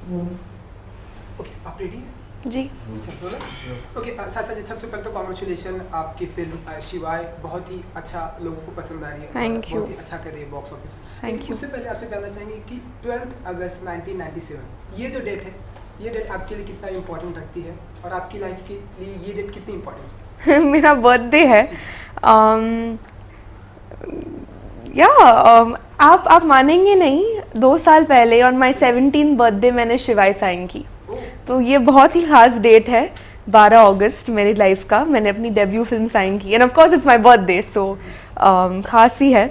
Okay, आप ready हैं? जी। चलो ना। ओके, सासा जी, सबसे पहले तो कॉन्ग्रेचुलेशन, आपकी फिल्म शिवाय बहुत ही अच्छा लोगों को पसंद आ रही है। Thank you. बहुत ही अच्छा कर रही है बॉक्स ऑफिस। थैंक लेकिन यू। उससे पहले आपसे जानना चाहेंगे कि 12 अगस्त 1997 ये जो डेट है, ये डेट आपके लिए कितना इम्पोर्टेंट रखती है और आपकी लाइफ के लिए ये डेट कितनी इम्पोर्टेंट है? मेरा बर्थडे है। जी। या आप मानेंगे नहीं, 2 साल पहले ऑन माई 17th बर्थडे मैंने शिवाय साइन की। ओह, तो ये बहुत ही ख़ास डेट है। 12 अगस्त मेरी लाइफ का मैंने अपनी डेब्यू फिल्म साइन की, and of course it's my birthday, so ख़ास ही है।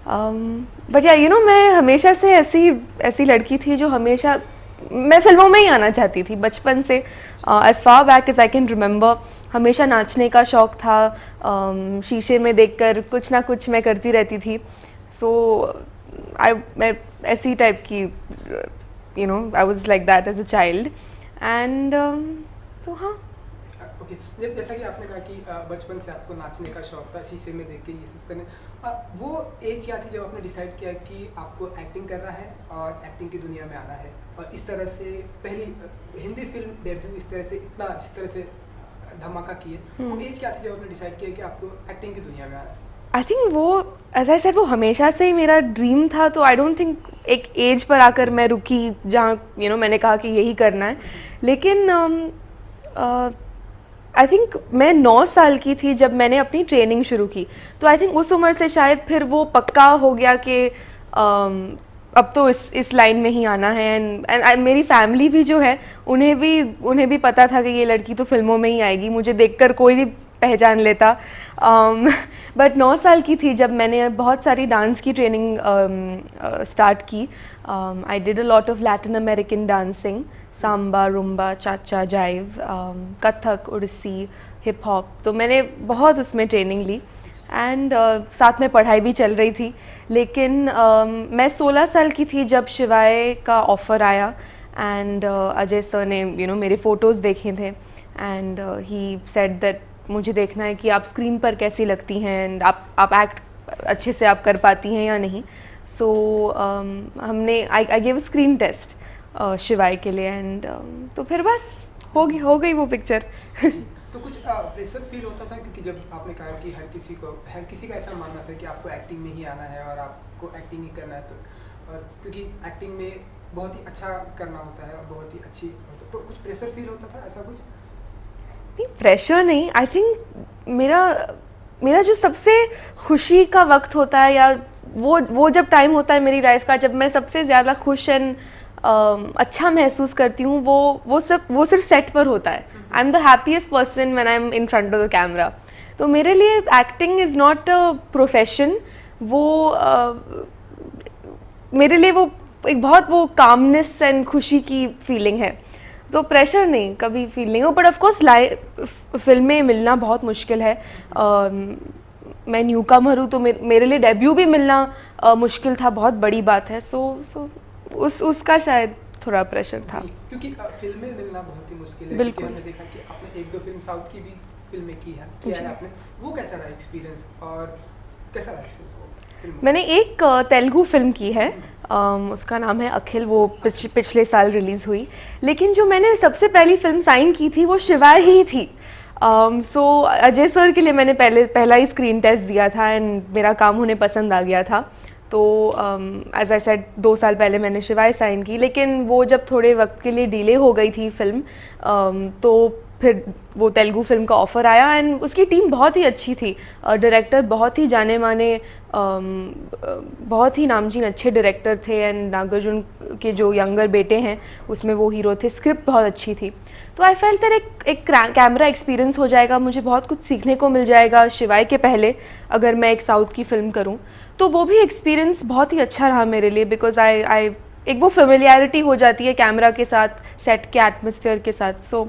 बट या मैं हमेशा से ऐसी ऐसी लड़की थी जो हमेशा मैं फिल्मों में ही आना चाहती थी बचपन से। As far back as I can remember हमेशा नाचने का शौक़ था। शीशे में देखकर कुछ ना कुछ मैं करती रहती थी। सो मैं ऐसी टाइप की I was like that as a child. And तो हाँ। ओके, जैसा कि आपने कहा कि बचपन से आपको नाचने का शौक था, शीशे में देख के ये सब करने, वो एज क्या थी जब आपने डिसाइड किया कि आपको एक्टिंग करना है और एक्टिंग की दुनिया में आना है, और इस तरह से पहली हिंदी फिल्म डेब्यू इस तरह से इतना जिस तरह से धमाका किए, वो एज क्या थी जब आपने डिसाइड किया कि आपको एक्टिंग की दुनिया में आना है? आई थिंक वो एज आई सेड वो हमेशा से ही मेरा ड्रीम था। तो आई डोंट थिंक एक एज पर आकर मैं रुकी जहाँ मैंने कहा कि यही करना है। लेकिन आई थिंक मैं 9 साल की थी जब मैंने अपनी ट्रेनिंग शुरू की। तो आई थिंक उस उम्र से शायद फिर वो पक्का हो गया कि अब तो इस लाइन में ही आना है। एंड मेरी फैमिली भी जो है उन्हें भी पता था कि ये लड़की तो फिल्मों में ही आएगी, मुझे देखकर कोई भी पहचान लेता। बट 9 साल की थी जब मैंने बहुत सारी डांस की ट्रेनिंग स्टार्ट की। I did a lot of Latin American dancing, samba, rumba, chacha, jive, Kathak, Odissi, hip hop. तो मैंने बहुत उसमें ट्रेनिंग ली। एंड साथ में पढ़ाई भी चल रही थी। लेकिन मैं 16 साल की थी जब शिवाय का ऑफ़र आया। एंड अजय सर ने मेरे फ़ोटोज़ देखे थे, एंड ही सेड दैट मुझे देखना है कि आप स्क्रीन पर कैसी लगती हैं, एंड आप एक्ट अच्छे से आप कर पाती हैं या नहीं। सो हमने आई गेव स्क्रीन टेस्ट शिवाय के लिए। एंड तो फिर बस हो गई वो पिक्चर। तो कुछ प्रेशर फील होता था, क्योंकि जब आपने कहा कि हर किसी का ऐसा मानना था कि आपको एक्टिंग में ही आना है और आपको एक्टिंग ही करना है, तो और क्योंकि एक्टिंग में बहुत ही अच्छा करना होता है और बहुत ही अच्छी तो कुछ प्रेशर फील होता था ऐसा कुछ? नहीं, प्रेशर नहीं। आई थिंक मेरा जो सबसे खुशी का वक्त होता है, या वो जब टाइम होता है मेरी लाइफ का जब मैं सबसे ज़्यादा खुश एंड अच्छा महसूस करती हूँ, वो सिर्फ सेट पर होता है। I am the happiest person when I am in front of the camera. तो मेरे लिए acting is not a profession. वो मेरे लिए वो एक बहुत वो कामनेस एंड खुशी की फीलिंग है। तो प्रेशर नहीं, कभी फील नहीं हो। बट ऑफ कोर्स फिल्में मिलना बहुत मुश्किल है। मैं न्यू कमर हूँ, तो मेरे लिए डेब्यू भी मिलना मुश्किल था, बहुत बड़ी बात है। सो उसका शायद थोड़ा प्रेशर था। क्योंकि फिल्में मिलना बहुत ही मुश्किल है। बिल्कुल। हमने देखा कि आपने 1-2 फिल्म साउथ की भी फिल्में किया है आपने, वो कैसा रहा एक्सपीरियंस, और कैसा रहा एक्सपीरियंस? मैंने एक तेलुगु फिल्म की है, उसका नाम है अखिल। वो पिछले साल रिलीज़ हुई। लेकिन जो मैंने सबसे पहली फिल्म साइन की थी वो शिवाय ही थी। सो अजय सर के लिए मैंने पहला ही स्क्रीन टेस्ट दिया था, एंड मेरा काम उन्हें पसंद आ गया था। तो एज आई सेड 2 साल पहले मैंने शिवाय साइन की। लेकिन वो जब थोड़े वक्त के लिए डिले हो गई थी फिल्म, तो फिर वो तेलुगु फिल्म का ऑफ़र आया, एंड उसकी टीम बहुत ही अच्छी थी। डायरेक्टर बहुत ही जाने माने, बहुत ही नामचीन अच्छे डायरेक्टर थे। एंड नागार्जुन के जो यंगर बेटे हैं उसमें वो हीरो थे। स्क्रिप्ट बहुत अच्छी थी। तो आई फेल्ट दैट एक कैमरा एक्सपीरियंस हो जाएगा, मुझे बहुत कुछ सीखने को मिल जाएगा शिवाय के पहले अगर मैं एक साउथ की फ़िल्म करूं। तो वो भी एक्सपीरियंस बहुत ही अच्छा रहा मेरे लिए, बिकॉज आई एक वो फेमिलियरिटी हो जाती है कैमरा के साथ, सेट के एटमॉस्फेयर के साथ। So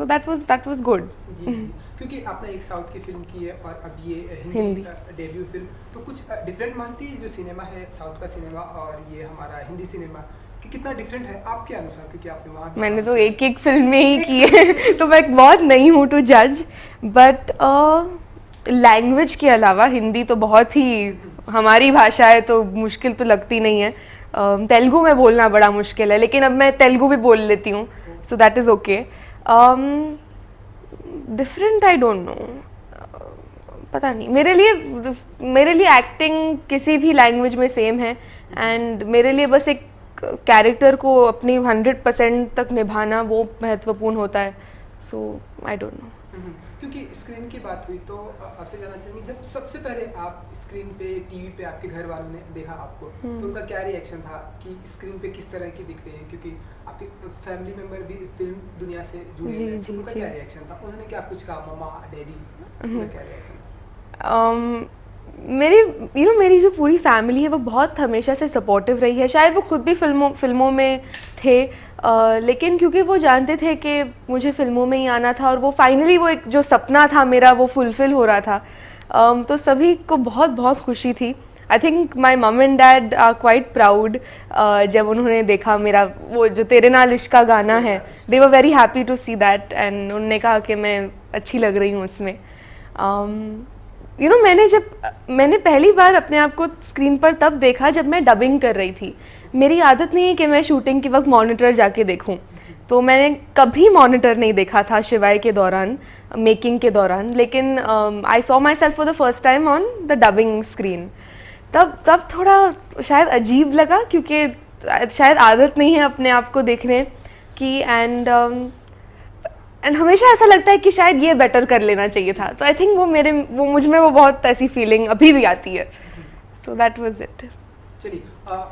that was good. क्योंकि आपने एक साउथ की फिल्म की है और अब ये हिंदी डेब्यू फिल्म, तो कुछ डिफरेंट मानती है जो सिनेमा है साउथ का सिनेमा और ये हमारा हिंदी सिनेमा, कि कितना डिफरेंट है आपके अनुसार? क्योंकि आपने वहाँ मैंने तो एक फिल्म में ही की है तो मैं बहुत नहीं हूँ टू जज। बट लैंग्वेज के अलावा हिंदी तो बहुत ही हमारी भाषा है, तो मुश्किल तो लगती नहीं है। तेलुगु में बोलना बड़ा मुश्किल है, लेकिन अब मैं तेलुगु भी बोल लेती हूँ, so that is okay. Different I don't know, पता नहीं, मेरे लिए एक्टिंग किसी भी लैंग्वेज में सेम है, एंड मेरे लिए बस एक कैरेक्टर को अपनी 100% तक निभाना वो महत्वपूर्ण होता है, सो आई डोंट नो। क्योंकि स्क्रीन की बात हुई तो आपसे जानना चाहेंगे, जब सबसे पहले आप स्क्रीन पे टीवी पे आपके घर वालों ने देखा आपको, तो उनका क्या रिएक्शन था कि स्क्रीन पे किस तरह की दिख रही है, क्योंकि आपके फैमिली मेंबर भी फिल्म दुनिया से जुड़े हैं, तो उनका क्या रिएक्शन था? उन्होंने क्या कुछ कहा, मम्मा डैडी, उनका क्या रिएक्शन था? मेरी जो पूरी फैमिली है वो बहुत हमेशा से सपोर्टिव रही है। शायद वो खुद भी फिल्मों में थे, लेकिन क्योंकि वो जानते थे कि मुझे फिल्मों में ही आना था, और वो फाइनली वो एक जो सपना था मेरा वो फुलफिल हो रहा था, तो सभी को बहुत बहुत खुशी थी। आई think my mum and dad are quite proud, जब उन्होंने देखा मेरा वो जो तेरे नाल इश्क का गाना है, they were very happy to see that, and उन्होंने कहा कि मैं अच्छी लग रही हूँ उसमें। मैंने पहली बार अपने आप को स्क्रीन पर तब देखा जब मैं डबिंग कर रही थी। मेरी आदत नहीं है कि मैं शूटिंग के वक्त मॉनिटर जाके देखूं, तो मैंने कभी मॉनिटर नहीं देखा था शिवाय के दौरान, मेकिंग के दौरान, लेकिन I saw my self for the first time on the dubbing screen. तब थोड़ा शायद अजीब लगा, क्योंकि शायद आदत नहीं है अपने आप को देखने की, एंड हमेशा ऐसा लगता है कि शायद ये बेटर कर लेना चाहिए था। तो आई थिंक वो मुझ में वो बहुत ऐसी फीलिंग अभी भी आती है, सो दैट वाज इट। चलिए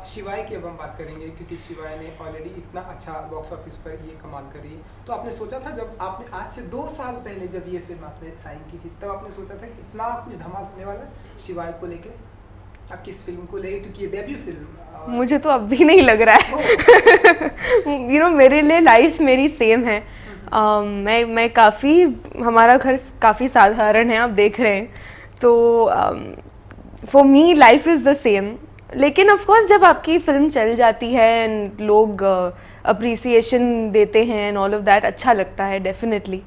शिवाय की अब हम बात करेंगे, क्योंकि शिवाय ने ऑलरेडी इतना अच्छा बॉक्स ऑफिस पर ये कमाल करी है, तो आपने सोचा था जब आपने आज से 2 साल पहले जब ये फिल्म आपने साइन की थी, तब आपने सोचा था कि इतना कुछ धमाल होने वाला है शिवाय को लेके, आपकी इस फिल्म को लेके, क्योंकि ये डेब्यू फिल्म? मुझे तो अब भी नहीं लग रहा है। मेरे लिए लाइफ मेरी सेम है। मैं काफ़ी, हमारा घर काफ़ी साधारण है, आप देख रहे हैं, तो for me life is the same. लेकिन ऑफ कोर्स जब आपकी फिल्म चल जाती है एंड लोग अप्रिसिएशन देते हैं एंड ऑल ऑफ दैट, अच्छा लगता है definitely,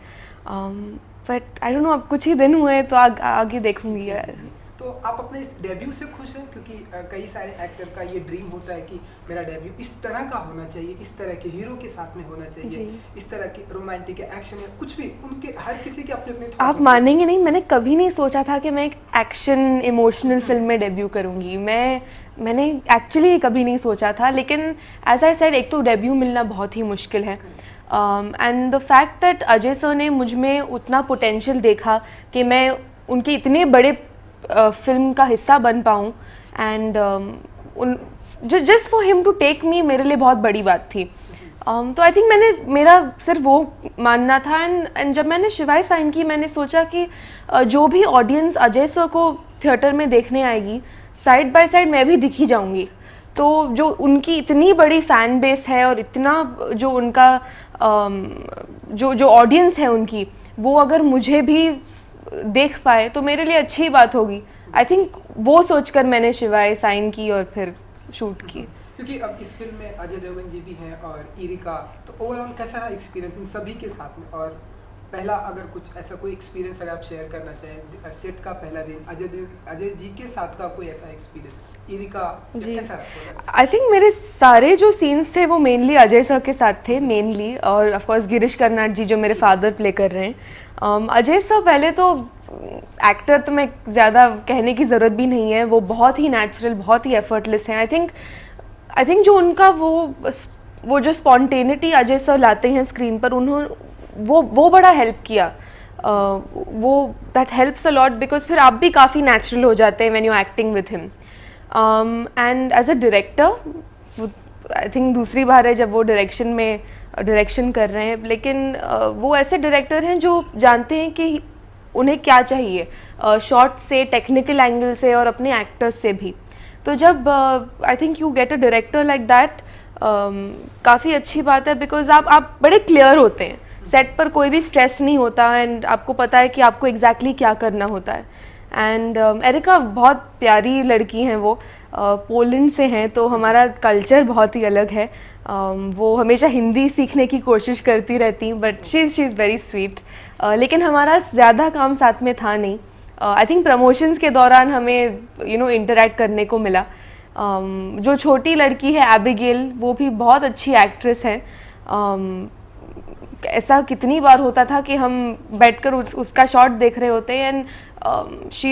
but I don't know, अब कुछ ही दिन हुए तो आगे देखूंगी यार। तो आप अपने इस डेब्यू से खुश हैं? क्योंकि कई सारे एक्टर का ये ड्रीम होता है कि मेरा डेब्यू इस तरह का होना चाहिए, इस तरह के हीरो के साथ में होना चाहिए, इस तरह की रोमांटिक एक्शन या कुछ भी, उनके हर किसी के अपने अपने। आप मानेंगे नहीं, मैंने कभी नहीं सोचा था कि मैं एक एक्शन इमोशनल फिल्म में डेब्यू करूंगी। मैंने एक्चुअली कभी नहीं सोचा था, लेकिन एज आई सेड, एक तो डेब्यू मिलना बहुत ही मुश्किल है, and the fact that Ajay sir ने मुझ में उतना पोटेंशियल देखा कि मैं उनके इतने बड़े फिल्म का हिस्सा बन पाऊँ, and just for him to take me, मेरे लिए बहुत बड़ी बात थी। तो आई थिंक मेरा सिर्फ वो मानना था, एंड जब मैंने शिवाय साइन की, मैंने सोचा कि जो भी ऑडियंस अजय सर को थिएटर में देखने आएगी, साइड बाय साइड मैं भी दिखी जाऊंगी। तो जो उनकी इतनी बड़ी फैन बेस है और इतना जो उनका जो ऑडियंस है उनकी, वो अगर मुझे भी देख पाए तो मेरे लिए अच्छी बात होगी। आई थिंक वो सोचकर मैंने शिवाय साइन की और फिर शूट की। क्योंकि अब इस फिल्म में अजय देवगन जी भी हैं और इरिका, तो ओवरऑल कैसा रहा एक्सपीरियंस इन सभी के साथ में? और पहला अगर कुछ ऐसा कोई एक्सपीरियंस अगर आप शेयर करना चाहें, सेट का पहला दिन अजय जी के साथ का कोई ऐसा एक्सपीरियंस, इरिका कैसा रहा? आई थिंक मेरे सारे जो सीन्स थे वो मेनली अजय सर के साथ थे मेनली, और ऑफ कोर्स गिरीश कर्नाड जी जो मेरे फादर प्ले कर रहे हैं। अजय सर पहले तो एक्टर तो मैं ज़्यादा कहने की ज़रूरत भी नहीं है, वो बहुत ही नेचुरल, बहुत ही एफर्टलेस हैं। आई थिंक जो उनका वो जो स्पॉन्टेनिटी अजय सर लाते हैं स्क्रीन पर, वो बड़ा हेल्प किया। वो that helps a lot, because फिर आप भी काफ़ी नेचुरल हो जाते हैं when you acting with him. And as a director, I think दूसरी बार है जब वो डायरेक्शन कर रहे हैं, लेकिन वो ऐसे डायरेक्टर हैं जो जानते हैं कि उन्हें क्या चाहिए, शॉट से, टेक्निकल एंगल से और अपने एक्टर्स से भी। तो जब I think you get a director like that, काफ़ी अच्छी बात है, बिकॉज आप बड़े क्लियर होते हैं, सेट पर कोई भी स्ट्रेस नहीं होता, एंड आपको पता है कि आपको एग्जैक्टली क्या करना होता है। एंड एरिका बहुत प्यारी लड़की हैं, वो पोलैंड से हैं, तो हमारा कल्चर बहुत ही अलग है। वो हमेशा हिंदी सीखने की कोशिश करती रहती, but she is very sweet. लेकिन हमारा ज़्यादा काम साथ में था नहीं। आई थिंक प्रमोशंस के दौरान हमें इंटरैक्ट करने को मिला, जो छोटी लड़की है एबिगेल, वो भी बहुत अच्छी एक्ट्रेस है। ऐसा कितनी बार होता था कि हम बैठकर उसका शॉट देख रहे होते हैं, and she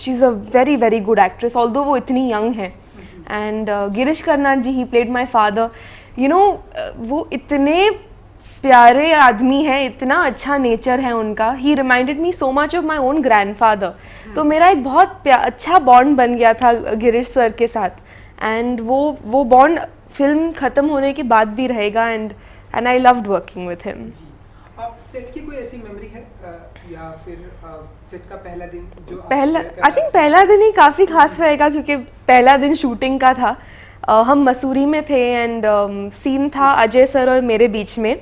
is a very very good actress although वो इतनी यंग है। And Girish Karnad ji, he played my father. You know, वो इतने प्यारे आदमी हैं, इतना अच्छा नेचर है उनका। He reminded me so much of my own grandfather. तो मेरा एक बहुत अच्छा बॉन्ड बन गया था गिरीश सर के साथ, एंड वो बॉन्ड फिल्म ख़त्म होने के बाद भी रहेगा। And I loved working with him. Set की कोई ऐसी मेमोरी है या फिर सेट का पहला दिन जो पहला, आई थिंक पहला दिन ही काफ़ी खास रहेगा, क्योंकि पहला दिन शूटिंग का था। हम मसूरी में थे, एंड सीन था अजय सर और मेरे बीच में,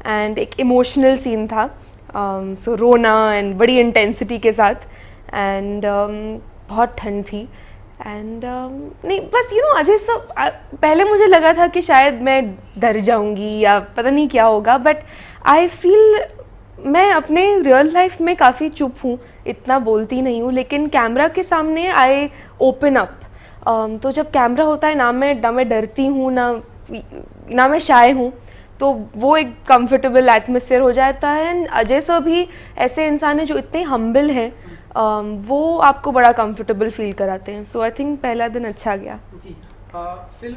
एंड एक इमोशनल सीन था। सो रोना एंड बड़ी इंटेंसिटी के साथ, एंड बहुत ठंड थी, एंड नहीं बस अजय सर, पहले मुझे लगा था कि शायद मैं डर जाऊंगी या पता नहीं क्या होगा, बट आई फील मैं अपने रियल लाइफ में काफ़ी चुप हूँ, इतना बोलती नहीं हूँ, लेकिन कैमरा के सामने आई ओपन अप। तो जब कैमरा होता है, ना मैं डरती हूँ, ना मैं शाय हूँ, तो वो एक कंफर्टेबल एटमॉस्फेयर हो जाता है। एंड अजय सर भी ऐसे इंसान हैं जो इतने हम्बल हैं, वो आपको बड़ा कंफर्टेबल फील कराते हैं। सो आई थिंक पहला दिन अच्छा गया जी। फिल्म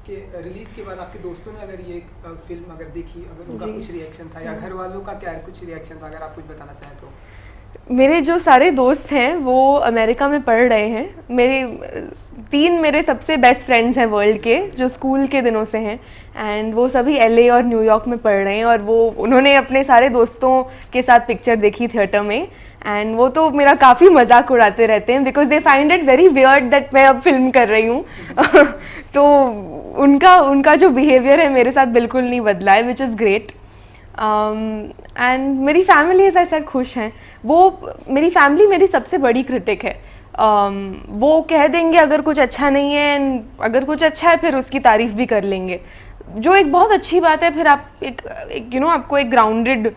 के रिलीज के बाद आपके दोस्तों ने अगर ये फिल्म अगर देखी, अगर उनका कुछ रिएक्शन था या घर वालों का क्या कुछ रिएक्शन था, अगर आप कुछ बताना चाहें तो। मेरे जो सारे दोस्त हैं वो अमेरिका में पढ़ रहे हैं। मेरे सबसे बेस्ट फ्रेंड्स हैं वर्ल्ड के, जो स्कूल के दिनों से हैं, एंड वो सभी LA और न्यूयॉर्क में पढ़ रहे हैं, और उन्होंने अपने सारे दोस्तों के साथ पिक्चर देखी थिएटर में, एंड वो तो मेरा काफ़ी मजाक उड़ाते रहते हैं, because they find it very weird that मैं अब फिल्म कर रही हूँ। तो उनका जो बिहेवियर है मेरे साथ बिल्कुल नहीं बदला है, विच इज़ ग्रेट। एंड मेरी फैमिली एज आई सेड खुश हैं। मेरी फैमिली मेरी सबसे बड़ी क्रिटिक है। वो कह देंगे अगर कुछ अच्छा नहीं है, एंड अगर कुछ अच्छा है फिर उसकी तारीफ भी कर लेंगे, जो एक बहुत अच्छी बात है। फिर आप आपको एक ग्राउंडेड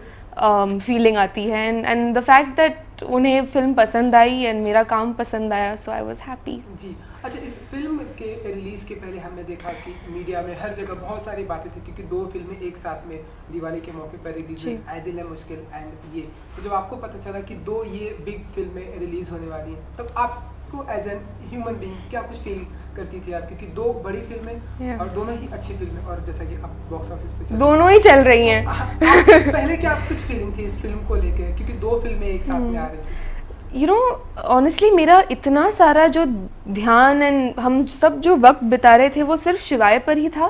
फीलिंग आती है, एंड द फैक्ट दैट उन्हें फिल्म पसंद आई एंड मेरा काम पसंद आया, सो आई वाज हैप्पी जी। अच्छा, इस फिल्म के रिलीज के पहले हमने देखा कि मीडिया में हर जगह बहुत सारी बातें थी, क्योंकि 2 फिल्में एक साथ में दिवाली के मौके पर रिलीज हुई, ऐ दिल है मुश्किल एंड ये। तो जब आपको पता चला कि 2 ये बिग फिल्में रिलीज होने वाली हैं, तब आपको एज एन ह्यूमन बीइंग क्या कुछ फील करती थी आप, क्योंकि 2 बड़ी फिल्में और दोनों ही अच्छी फिल्में, और जैसा कि अब बॉक्स ऑफिस पे दोनों ही चल रही हैं। पहले क्या कुछ फीलिंग थी इस फिल्म को लेके, क्योंकि 2 फिल्में एक साथ में आ रही थी? ऑनेस्टली मेरा इतना सारा जो ध्यान एंड हम सब जो वक्त बिता रहे थे वो सिर्फ शिवाय पर ही था,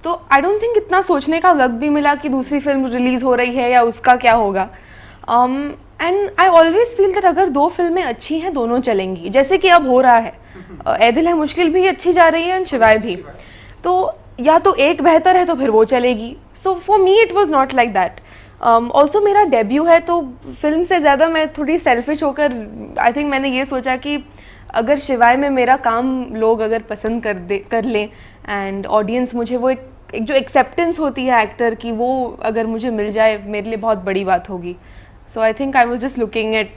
तो आई डोंट थिंक इतना सोचने का वक्त भी मिला कि दूसरी फिल्म रिलीज़ हो रही है या उसका क्या होगा। And I always feel that अगर 2 फिल्में अच्छी हैं दोनों चलेंगी, जैसे कि अब हो रहा है। ऐ दिल है मुश्किल भी अच्छी जा रही है एंड शिवाय भी, तो या तो एक बेहतर है तो फिर वो चलेगी। So for me it was not like that. Also मेरा डेब्यू है, तो फिल्म से ज़्यादा मैं थोड़ी सेल्फिश होकर आई थिंक मैंने ये सोचा कि अगर शिवाय में मेरा काम लोग अगर पसंद कर लें, एंड ऑडियंस मुझे वो एक जो एक्सेप्टेंस होती है एक्टर की, वो अगर मुझे मिल जाए मेरे लिए बहुत बड़ी बात होगी। So I think I was just looking at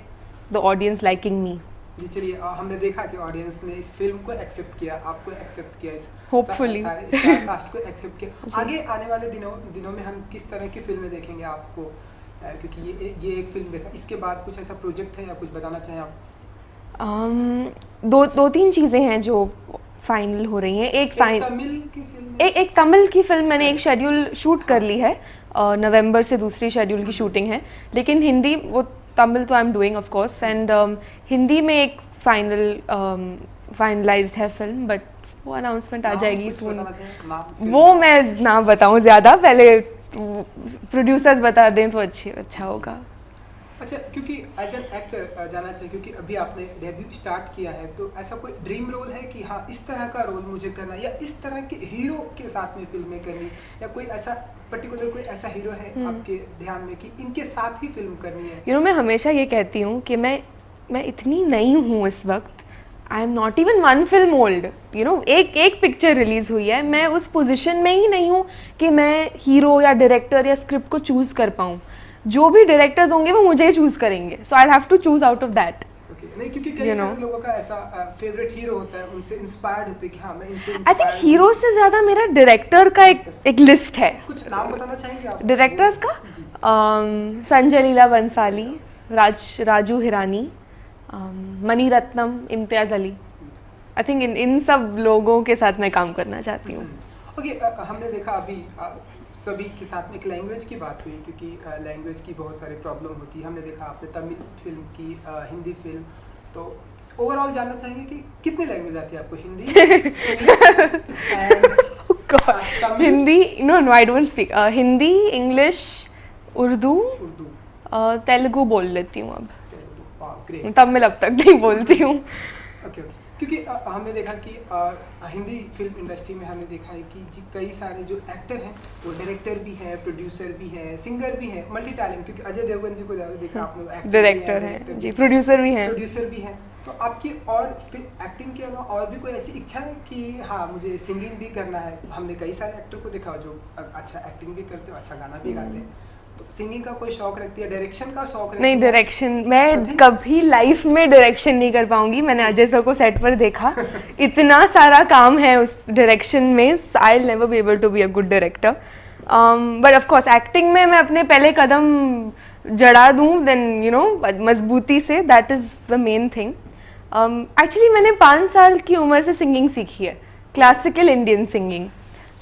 the audience liking me. जी चलिए, हमने देखा कि ऑडियंस ने इस फिल्म को एक्सेप्ट किया, आपको एक्सेप्ट किया, इस होपफुली सारे स्टार कास्ट को एक्सेप्ट किया। आगे आने वाले दिनों में हम किस तरह की फिल्में देखेंगे आपको, क्योंकि ये एक फिल्म देखा, इसके बाद कुछ ऐसा प्रोजेक्ट है या कुछ बताना चाहें आप? 2-3 चीज़ें हैं जो फाइनल हो रही हैं। एक तमिल की फिल्म मैंने एक शेड्यूल शूट कर ली है, नवंबर से दूसरी शेड्यूल की शूटिंग है, लेकिन हिंदी वो तमिल तो I am doing of course, and Hindi में एक फाइनलाइज्ड है फिल्म, बट वो अनाउंसमेंट आ जाएगी सून। वो मैं ना बताऊं ज़्यादा, पहले प्रोड्यूसर्स बता दें तो अच्छा होगा। अच्छा, क्योंकि एज एन एक्टर जाना चाहिए, क्योंकि अभी आपने डेब्यू स्टार्ट किया है, तो ऐसा कोई ड्रीम रोल है कि हाँ इस तरह का रोल मुझे करना, या इस तरह के हीरो के साथ में फिल्में करनी, या कोई ऐसा पर्टिकुलर कोई ऐसा हीरो है आपके ध्यान में कि इनके साथ ही फिल्म करनी है? मैं हमेशा ये कहती हूँ कि मैं इतनी नई हूँ इस वक्त, I am not even 1 film old. एक पिक्चर रिलीज हुई है, मैं उस पोजीशन में ही नहीं हूँ कि मैं हीरो या डायरेक्टर या स्क्रिप्ट को चूज कर पाऊँ। जो भी डायरेक्टर्स होंगे वो मुझे चूज करेंगे, so I have to choose out of that. नहीं क्योंकि कई सारे लोगों का ऐसा फेवरेट हीरो होता है, उनसे इंस्पायर्ड होते हैं कि हाँ मैं इनसे आई थिंक हीरो से ज़्यादा मेरा डायरेक्टर का एक लिस्ट है। कुछ नाम बताना चाहेंगे आप डायरेक्टर्स का? संजय लीला बंसाली, राजू हिरानी, मनी रत्नम, इम्तियाज़ अली। आई थिंक इन सब लोगों के साथ मैं काम करना चाहती हूँ। ओके, हमने देखा अभी सभी के साथ में एक लैंग्वेज की बात हुई, क्योंकि लैंग्वेज की बहुत सारी प्रॉब्लम होती है। हमने देखा आपने तमिल फिल्म की, हिंदी फिल्म, तो ओवरऑल जानना चाहेंगे कि कितनी लैंग्वेज आती है आपको? Hindi Hindi, no I don't speak Hindi, English, Urdu, Telugu बोल लेती हूँ अब, तमिल अब तक नहीं बोलती हूँ। ओके, क्योंकि हमने देखा कि हिंदी फिल्म इंडस्ट्री में हमने देखा है कि कई सारे जो एक्टर हैं वो डायरेक्टर भी हैं, प्रोड्यूसर भी हैं, सिंगर भी हैं, मल्टी टैलेंट। क्योंकि अजय देवगन जी को देखा आपने, डायरेक्टर हैं जी, प्रोड्यूसर भी हैं। तो आपकी और एक्टिंग के अलावा और भी कोई ऐसी इच्छा है कि हाँ मुझे सिंगिंग भी करना है? हमने कई सारे एक्टर को देखा जो अच्छा एक्टिंग भी करते हो, अच्छा गाना भी गाते हैं, तो सिंगिंग का कोई शौक रखती है, डायरेक्शन का शौक रखती है? नहीं, डायरेक्शन मैं कभी लाइफ में डायरेक्शन नहीं कर पाऊंगी। मैंने अजय सर को सेट पर देखा, इतना सारा काम है उस डायरेक्शन में, I will never be able to be a good director. But of course acting में मैं अपने पहले कदम जड़ा दूं, देन यू नो मजबूती से, that is the main thing. Actually मैंने 5 साल की उम्र से सिंगिंग सीखी है, क्लासिकल इंडियन सिंगिंग,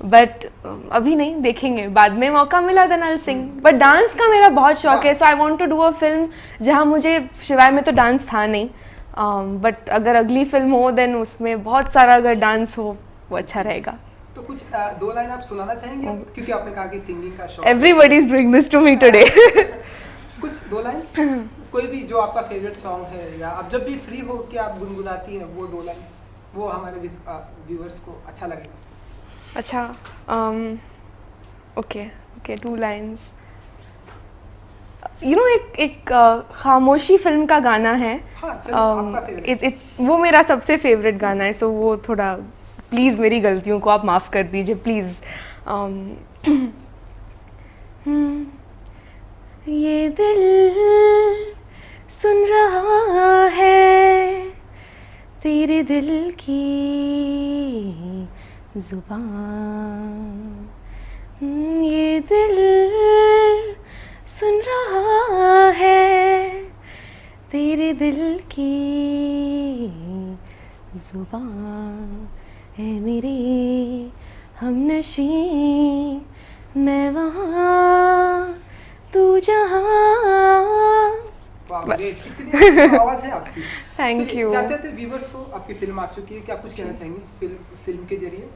बट अभी नहीं, देखेंगे बाद में मौका मिला then I will sing. But dance का मेरा बहुत शौक है, so I want to do a film जहाँ मुझे, शिवाय में तो डांस था नहीं, बट अगर अगली फिल्म हो देन उसमें बहुत सारा अगर डांस हो वो अच्छा रहेगा। तो कुछ 2 लाइन आप सुनाना चाहेंगे? क्योंकि आपने कहा कि सिंगिंग का शौक, everybody is doing this to me today. कुछ 2 लाइन कोई भी जो आपका फेवरेट सॉन्ग है, या आप जब भी फ्री हो के आप गुनगुनाती हैं वो 2 लाइन, वो हमारे व्यूअर्स को अच्छा लगेगा। अच्छा, ओके 2 लाइन्स। यू नो एक खामोशी फिल्म का गाना है, हाँ, चलो, आपका फेवरेट। वो मेरा सबसे फेवरेट गाना है, सो वो थोड़ा प्लीज़ मेरी गलतियों को आप माफ़ कर दीजिए प्लीज़। ये दिल सुन रहा है तेरे दिल की जुबान, ये दिल सुन रहा है तेरे दिल की जुबान, है मेरे हमनशी मैं वहाँ तू जहाँ। कितनी अच्छी आवाज़ है आपकी। Thank you. चाहते व्यूअर्स को, आपकी फिल्म आ चुकी है, क्या कुछ कहना चाहेंगे फिल्म के जरिए?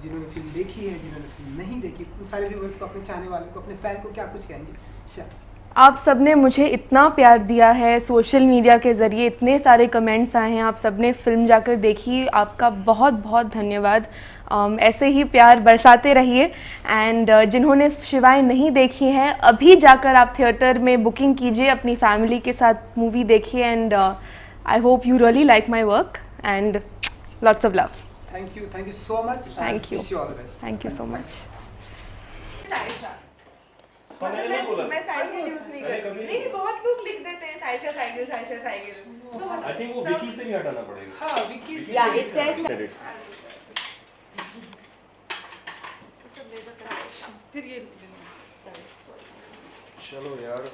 जिन्होंने फिल्म देखी है, जिन्होंने फिल्म नहीं देखी, उन सारे व्यूअर्स को, अपने चाहने वालों को, अपने फैन को क्या कुछ कहेंगे? आप सबने मुझे इतना प्यार दिया है, सोशल मीडिया के ज़रिए इतने सारे कमेंट्स आए हैं, आप सबने फिल्म जाकर देखी, आपका बहुत बहुत धन्यवाद। ऐसे ही प्यार बरसाते रहिए। एंड जिन्होंने शिवाय नहीं देखी हैं, अभी जाकर आप थिएटर में बुकिंग कीजिए, अपनी फैमिली के साथ मूवी देखिए। And I hope you really like my work and lots of love. Thank you so much. Thank you, wish you all the best. Thank you so much. मैं cycle use नहीं करती। नहीं, बहुत लोग लिख देते हैं Saisha cycle, Saisha cycle. I think वो विकी से भी हटाना पड़ेगा। हाँ, विकी से। या इट सेज फिर ये चलो यार,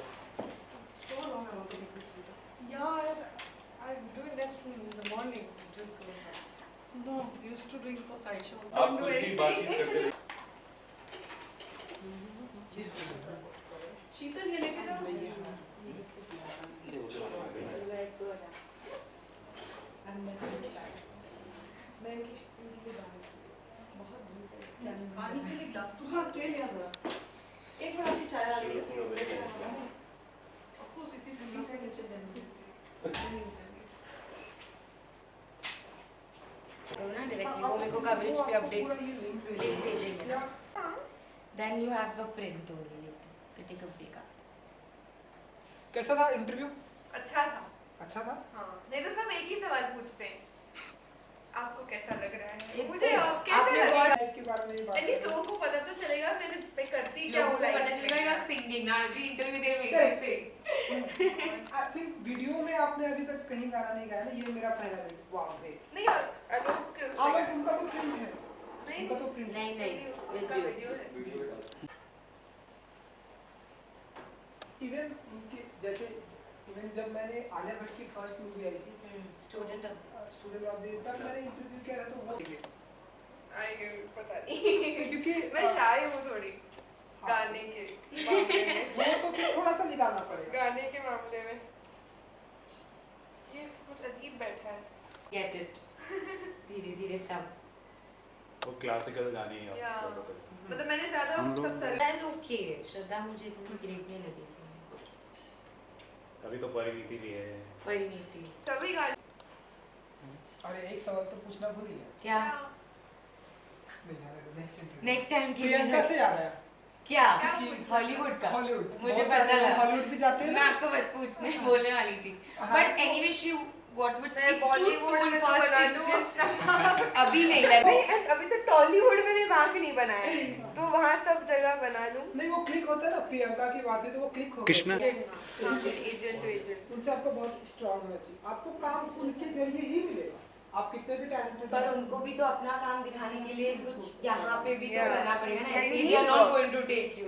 यार I'm doing that in the morning, just goes up. No, used to doing for sideshow. आप कुछ भी बातचीत करते रहिए। शीतल ये लेके जाओ। मैं इनके लिए बहुत दूर से पानी के लिए ग्लास तो हाँ ट्रे लिया जरा। एक बार आपकी चाय आ गई है। Of course इतनी ठंडी चाय नीचे देंगे। तो ना डायरेक्टली वो मेरे को कवरेज पे अपडेट लिंक भेजेंगे ना, then you have a print only letter tick up का। कैसा था इंटरव्यू? अच्छा था। अच्छा था? हाँ, नहीं तो सब एक ही सवाल पूछते हैं, आपको कैसा लग रहा है? एक मुझे तो कैसा आपने लग रहा है? लाइफ के बारे में ही बात एटलीस्ट लोगों को पता तो चलेगा मैं करती क्या लोगों हूँ को लाइफ पता में। चलेगा सिंगिंग ना, अभी इंटरव्यू दे में Correct. कैसे आई थिंक वीडियो में आपने अभी तक कहीं गाना नहीं गाया ना, ये मेरा पहला वीडियो। Wow great. नहीं अनूप के हाँ उसमें बट उनका तो प्रिंट है, नहीं उनका तो प्रिंट नहीं नहीं उसका वीडियो है। वीडियो में डाल। इवन उनके जैसे इवन जब मैंने आलिया भट्ट की फर्स्ट मूवी आई थी स्टूडेंट स्टूडेंट ऑफ द, तब मैंने इंटरव्यू किया था तो वो आई पता नहीं क्योंकि मैं शाय हूँ थोड़ी गाने के मामले में। वो तो फिर थोड़ा सा निकालना पड़ेगा। गाने के मामले में ये कुछ अजीब बैठा है। गेट इट धीरे धीरे सब वो क्लासिकल गाने ही या आपको पता है। मतलब मैंने ज्यादा हम लोग- सब सर दैट्स ओके श्रद्धा मुझे इतनी ग्रेट नहीं लगी इसमें अभी तो परिणीति भी है। परिणीति सभी गाने अरे एक सवाल तो पूछना भूल ही गया। क्या नेक्स्ट टाइम की प्रियंका से याद आया क्या कि- हॉलीवुड का हॉलीवुड मुझे पता था हॉलीवुड भी जाते हैं मैं ना। आपको पूछने बोलने वाली थी हाँ। But anyway she what would मैं इट्स टू बॉलीवुड सून में तो फर्स्ट बना इट्स लूँ। जस्ट अभी नहीं लग नहीं and अभी तो टॉलीवुड में भी मार्क नहीं बनाया तो वहाँ सब जगह बना लूँ। नहीं वो क्लिक होता है ना, प्रियंका की बात है तो वो क्लिक हो कृष्णा। एजेंट टू एजेंट उनसे आपको बहुत स्ट्रांग होना चाहिए, आपको काम उनके जरिए ही मिलेगा, आप कितने भी टैलेंटेड पर उनको भी तो अपना काम दिखाने के लिए कुछ यहाँ पे भी तो Yeah. करना पड़ेगा ना Yeah, ऐसे you we are need not work. going to take you